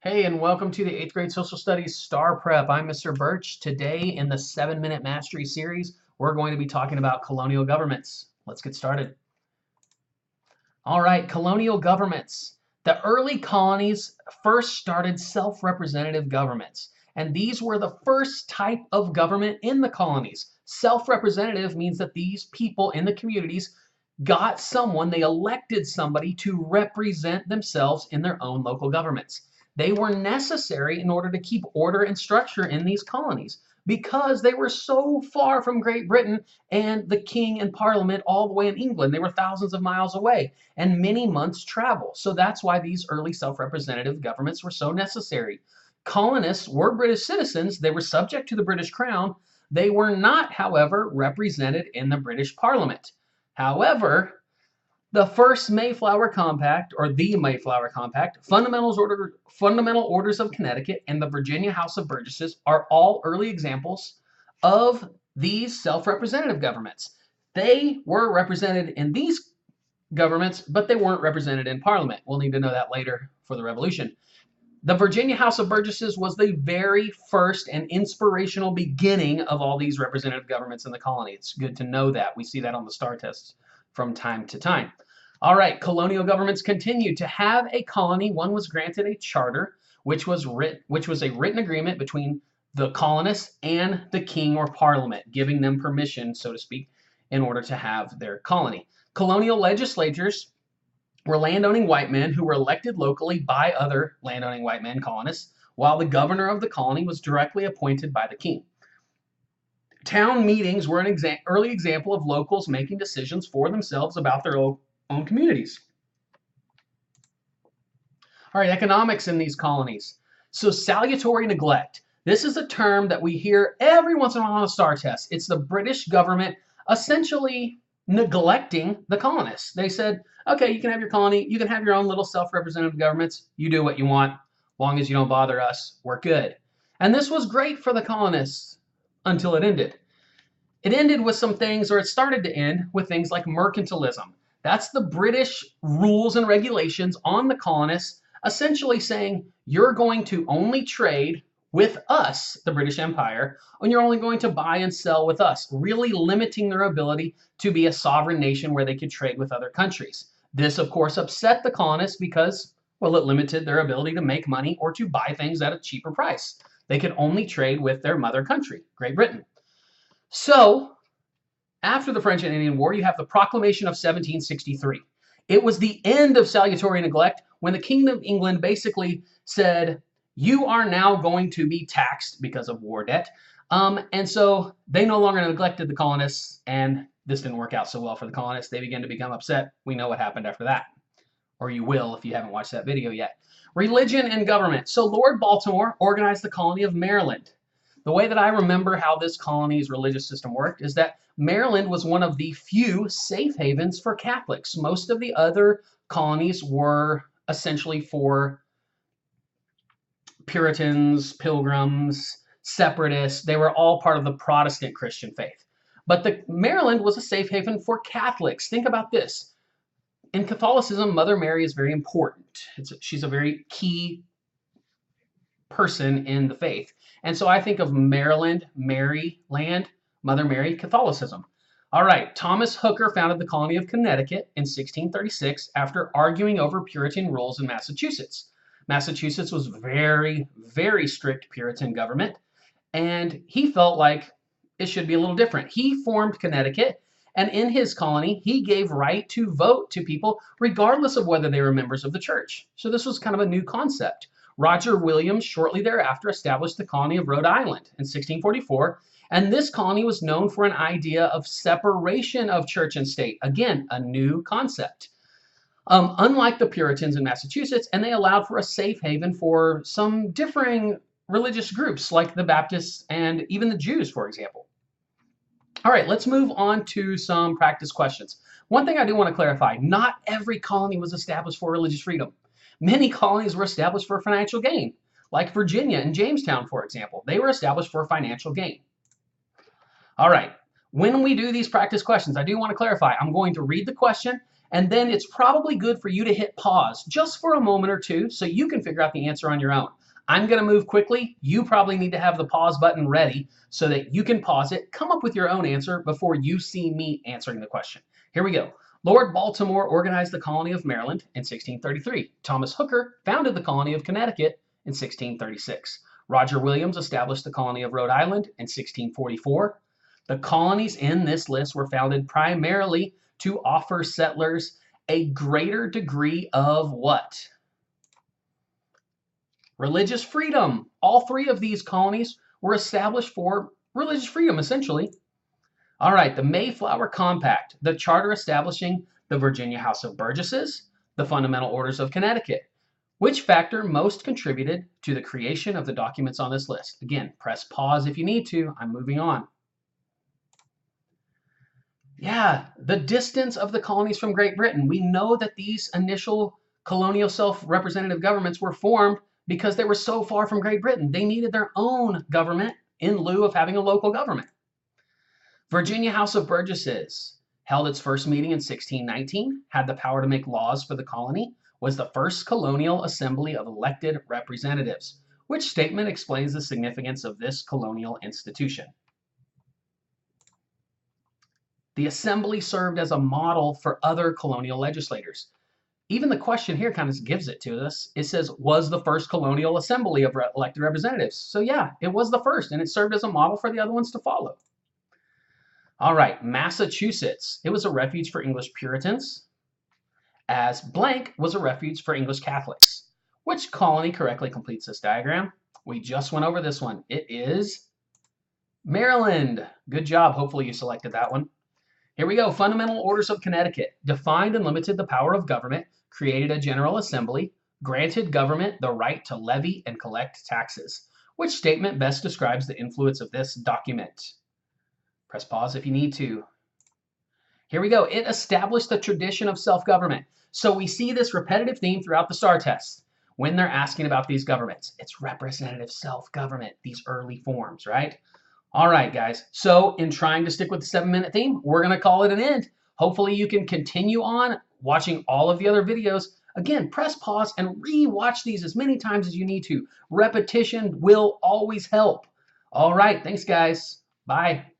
Hey, and welcome to the 8th grade social studies Star Prep. I'm Mr. Birch. Today in the 7-minute mastery series, we're going to be talking about colonial governments. Let's get started. All right, colonial governments. The early colonies first started self-representative governments, and these were the first type of government in the colonies. Self-representative means that these people in the communities got someone, they elected somebody to represent themselves in their own local governments. They were necessary in order to keep order and structure in these colonies because they were so far from Great Britain and the king and parliament all the way in England. They were thousands of miles away and many months' travel. So that's why these early self-representative governments were so necessary. Colonists were British citizens. They were subject to the British crown. They were not, however, represented in the British Parliament. However, the first Mayflower Compact, or the Mayflower Compact, Fundamental Orders of Connecticut, and the Virginia House of Burgesses are all early examples of these self-representative governments. They were represented in these governments, but they weren't represented in Parliament. We'll need to know that later for the Revolution. The Virginia House of Burgesses was the very first and inspirational beginning of all these representative governments in the colony. It's good to know that. We see that on the STAR tests from time to time. All right, colonial governments continued. To have a colony, one was granted a charter, which was a written agreement between the colonists and the king or parliament, giving them permission, so to speak, in order to have their colony. Colonial legislatures were landowning white men who were elected locally by other landowning white men, colonists, while the governor of the colony was directly appointed by the king. Town meetings were an early example of locals making decisions for themselves about their own communities. All right, economics in these colonies. So salutary neglect. This is a term that we hear every once in a while on a STAR test. It's the British government essentially neglecting the colonists. They said, okay, you can have your colony, you can have your own little self-representative governments, you do what you want, long as you don't bother us, we're good. And this was great for the colonists until it ended. It ended with some things, or it started to end with things like mercantilism. That's the British rules and regulations on the colonists, essentially saying you're going to only trade with us, the British Empire, and you're only going to buy and sell with us, really limiting their ability to be a sovereign nation where they could trade with other countries. This, of course, upset the colonists because, well, it limited their ability to make money or to buy things at a cheaper price. They could only trade with their mother country, Great Britain. So, after the French and Indian War, you have the Proclamation of 1763. It was the end of salutary neglect when the Kingdom of England basically said, you are now going to be taxed because of war debt. And so they no longer neglected the colonists, and this didn't work out so well for the colonists. They began to become upset. We know what happened after that, or you will if you haven't watched that video yet. Religion and government. So Lord Baltimore organized the colony of Maryland. The way that I remember how this colony's religious system worked is that Maryland was one of the few safe havens for Catholics. Most of the other colonies were essentially for Puritans, Pilgrims, Separatists. They were all part of the Protestant Christian faith. But Maryland was a safe haven for Catholics. Think about this. In Catholicism, Mother Mary is very important. She's a very key person in the faith. And so I think of Maryland, Maryland, Mother Mary, Catholicism. All right, Thomas Hooker founded the colony of Connecticut in 1636 after arguing over Puritan rules in Massachusetts. Massachusetts was very, very strict Puritan government, and he felt like it should be a little different. He formed Connecticut, and in his colony, he gave right to vote to people regardless of whether they were members of the church. So this was kind of a new concept. Roger Williams shortly thereafter established the colony of Rhode Island in 1644, and this colony was known for an idea of separation of church and state. Again, a new concept. Unlike the Puritans in Massachusetts, and they allowed for a safe haven for some differing religious groups like the Baptists and even the Jews, for example. All right, let's move on to some practice questions. One thing I do want to clarify, not every colony was established for religious freedom. Many colonies were established for financial gain, like Virginia and Jamestown, for example. They were established for financial gain. All right, when we do these practice questions, I do want to clarify, I'm going to read the question And then it's probably good for you to hit pause just for a moment or two so you can figure out the answer on your own. I'm going to move quickly. You probably need to have the pause button ready so that you can pause it, come up with your own answer before you see me answering the question. Here we go. Lord Baltimore organized the colony of Maryland in 1633. Thomas Hooker founded the colony of Connecticut in 1636. Roger Williams established the colony of Rhode Island in 1644. The colonies in this list were founded primarily to offer settlers a greater degree of what? Religious freedom. All three of these colonies were established for religious freedom, essentially. All right, the Mayflower Compact, the charter establishing the Virginia House of Burgesses, the Fundamental Orders of Connecticut. Which factor most contributed to the creation of the documents on this list? Again, press pause if you need to. I'm moving on. Yeah, the distance of the colonies from Great Britain. We know that these initial colonial self-representative governments were formed because they were so far from Great Britain. They needed their own government in lieu of having a local government. Virginia House of Burgesses held its first meeting in 1619, had the power to make laws for the colony, was the first colonial assembly of elected representatives. Which statement explains the significance of this colonial institution? The assembly served as a model for other colonial legislators. Even the question here kind of gives it to us. It says, was the first colonial assembly of elected representatives? So yeah, it was the first, and it served as a model for the other ones to follow. All right, Massachusetts. It was a refuge for English Puritans, as blank was a refuge for English Catholics. Which colony correctly completes this diagram? We just went over this one. It is Maryland. Good job. Hopefully you selected that one. Here we go. Fundamental Orders of Connecticut defined and limited the power of government, created a General Assembly, granted government the right to levy and collect taxes. Which statement best describes the influence of this document? Press pause if you need to. Here we go. It established the tradition of self-government. So we see this repetitive theme throughout the STAR test when they're asking about these governments. It's representative self-government, these early forms, right? All right, guys. So in trying to stick with the 7-minute theme, we're going to call it an end. Hopefully you can continue on watching all of the other videos. Again, press pause and re-watch these as many times as you need to. Repetition will always help. All right. Thanks, guys. Bye.